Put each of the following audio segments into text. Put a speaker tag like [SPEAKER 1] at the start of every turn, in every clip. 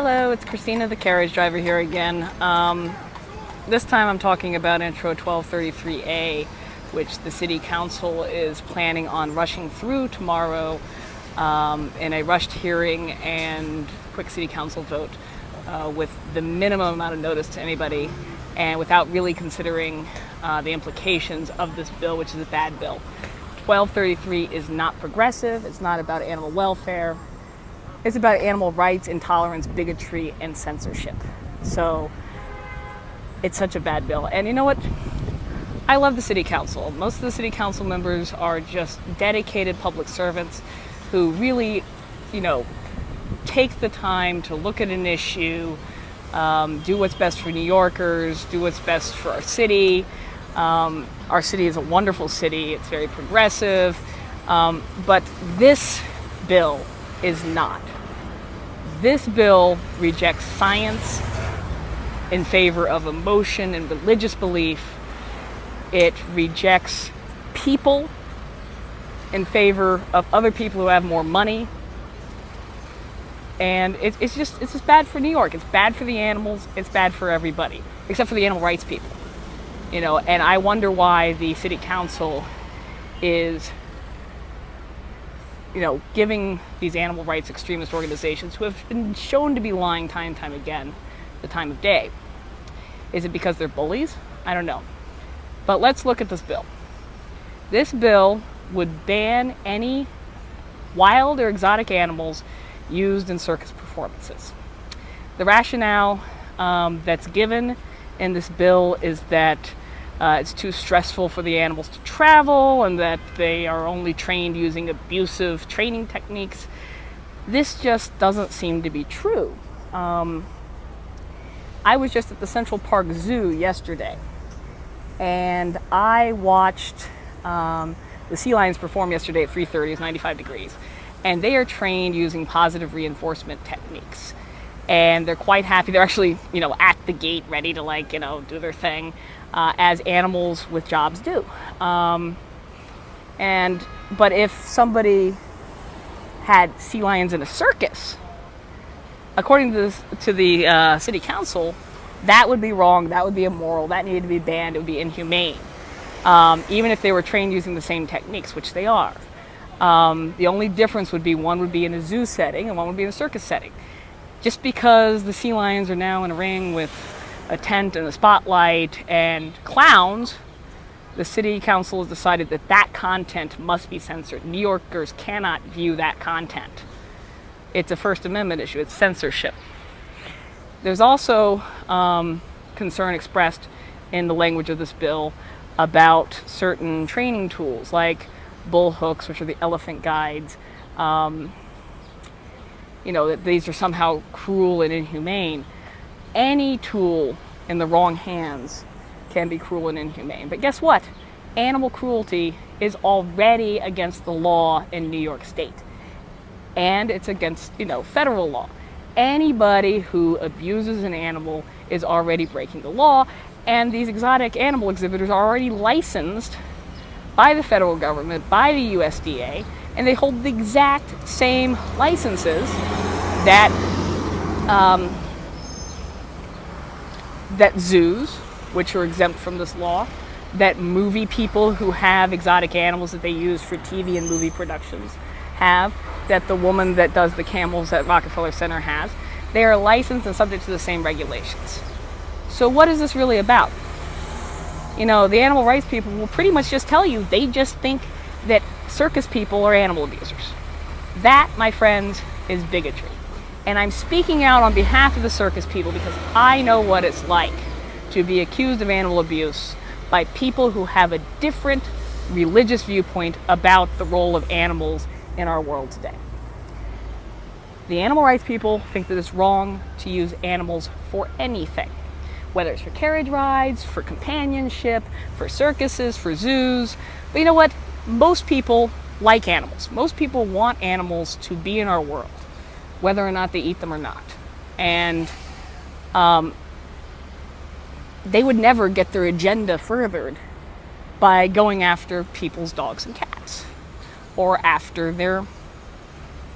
[SPEAKER 1] Hello, it's Christina, the carriage driver here again. This time I'm talking about Intro 1233A, which the City Council is planning on rushing through tomorrow in a rushed hearing and quick City Council vote with the minimum amount of notice to anybody and without really considering the implications of this bill, which is a bad bill. 1233 is not progressive. It's not about animal welfare. It's about animal rights, intolerance, bigotry, and censorship. So it's such a bad bill. And you know what? I love the City Council. Most of the City Council members are just dedicated public servants who really, take the time to look at an issue, do what's best for New Yorkers, do what's best for our city. Our city is a wonderful city. It's very progressive. But this bill is not. This bill rejects science in favor of emotion and religious belief. It rejects people in favor of other people who have more money. And it's just bad for New York. It's bad for the animals. It's bad for everybody, except for the animal rights people. And I wonder why the City Council is giving these animal rights extremist organizations who have been shown to be lying time and time again the time of day. Is it because they're bullies? I don't know. But let's look at this bill. This bill would ban any wild or exotic animals used in circus performances. The rationale that's given in this bill is that it's too stressful for the animals to travel and that they are only trained using abusive training techniques. This just doesn't seem to be true. I was just at the Central Park Zoo yesterday and I watched the sea lions perform yesterday at 3:30. It's 95 degrees. And they are trained using positive reinforcement techniques. And they're quite happy. They're actually, at the gate ready to do their thing. As animals with jobs do. But if somebody had sea lions in a circus, according to the City Council, that would be wrong, that would be immoral, that needed to be banned, it would be inhumane. Even if they were trained using the same techniques, which they are. The only difference would be one would be in a zoo setting and one would be in a circus setting. Just because the sea lions are now in a ring with a tent and a spotlight and clowns, the City Council has decided that content must be censored. New Yorkers cannot view that content. It's a First Amendment issue. It's censorship. There's also concern expressed in the language of this bill about certain training tools like bull hooks, which are the elephant guides. That these are somehow cruel and inhumane. Any tool in the wrong hands can be cruel and inhumane. But guess what? Animal cruelty is already against the law in New York State. And it's against, federal law. Anybody who abuses an animal is already breaking the law. And these exotic animal exhibitors are already licensed by the federal government, by the USDA, and they hold the exact same licenses that zoos, which are exempt from this law, that movie people who have exotic animals that they use for TV and movie productions have, that the woman that does the camels at Rockefeller Center has. They are licensed and subject to the same regulations. So what is this really about? The animal rights people will pretty much just tell you they just think that circus people are animal abusers. That, my friends, is bigotry. And I'm speaking out on behalf of the circus people because I know what it's like to be accused of animal abuse by people who have a different religious viewpoint about the role of animals in our world today. The animal rights people think that it's wrong to use animals for anything, whether it's for carriage rides, for companionship, for circuses, for zoos. But you know what? Most people like animals. Most people want animals to be in our world, whether or not they eat them or not. And they would never get their agenda furthered by going after people's dogs and cats or after their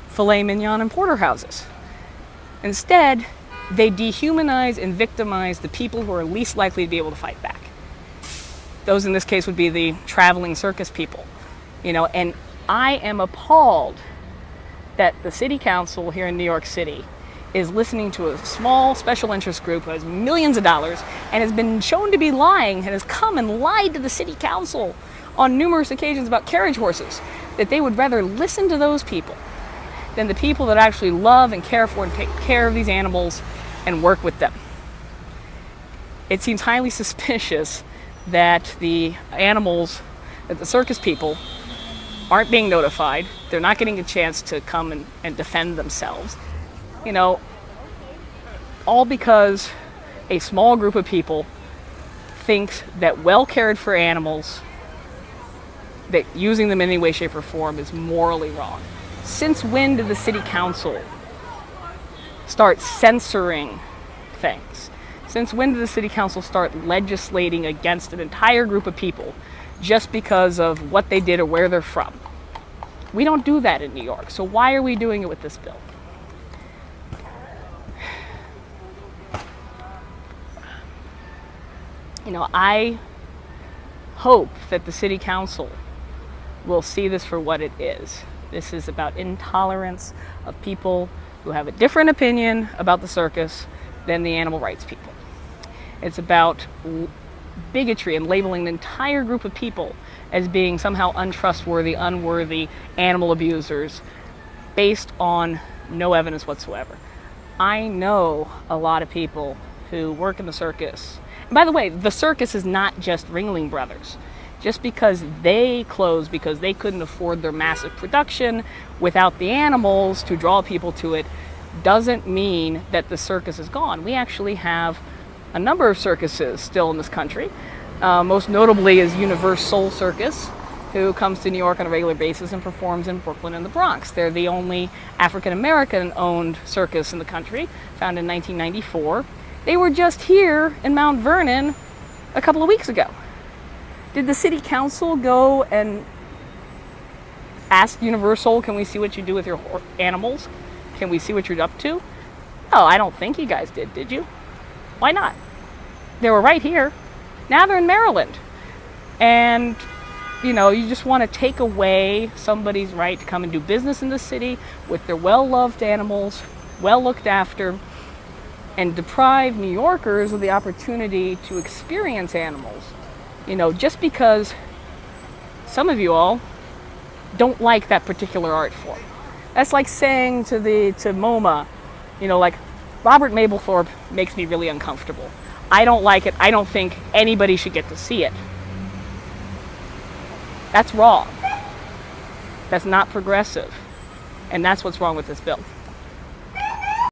[SPEAKER 1] filet mignon and porterhouses. Instead, they dehumanize and victimize the people who are least likely to be able to fight back. Those in this case would be the traveling circus people. And I am appalled that the city council here in New York City is listening to a small special interest group who has millions of dollars and has been shown to be lying and has come and lied to the city council on numerous occasions about carriage horses, that they would rather listen to those people than the people that actually love and care for and take care of these animals and work with them. It seems highly suspicious that the circus people aren't being notified. They're not getting a chance to come and defend themselves. All because a small group of people thinks that well cared for animals, that using them in any way, shape, or form is morally wrong. Since when did the city council start censoring things? Since when did the city council start legislating against an entire group of people just because of what they did or where they're from? We don't do that in New York, so why are we doing it with this bill? I hope that the city council will see this for what it is. This is about intolerance of people who have a different opinion about the circus than the animal rights people. It's about bigotry and labeling an entire group of people as being somehow untrustworthy, unworthy animal abusers based on no evidence whatsoever. I know a lot of people who work in the circus. And by the way, the circus is not just Ringling Brothers. Just because they closed because they couldn't afford their massive production without the animals to draw people to it doesn't mean that the circus is gone. We actually have a number of circuses still in this country. Most notably is Universal Circus, who comes to New York on a regular basis and performs in Brooklyn and the Bronx. They're the only African-American owned circus in the country, founded in 1994. They were just here in Mount Vernon a couple of weeks ago. Did the city council go and ask Universal, can we see what you do with your animals? Can we see what you're up to? No, I don't think you guys did you? Why not? They were right here. Now they're in Maryland. And, you just want to take away somebody's right to come and do business in the city with their well-loved animals, well looked after, and deprive New Yorkers of the opportunity to experience animals. Just because some of you all don't like that particular art form. That's like saying to MoMA, like, Robert Mapplethorpe makes me really uncomfortable. I don't like it. I don't think anybody should get to see it. That's wrong. That's not progressive. And that's what's wrong with this bill.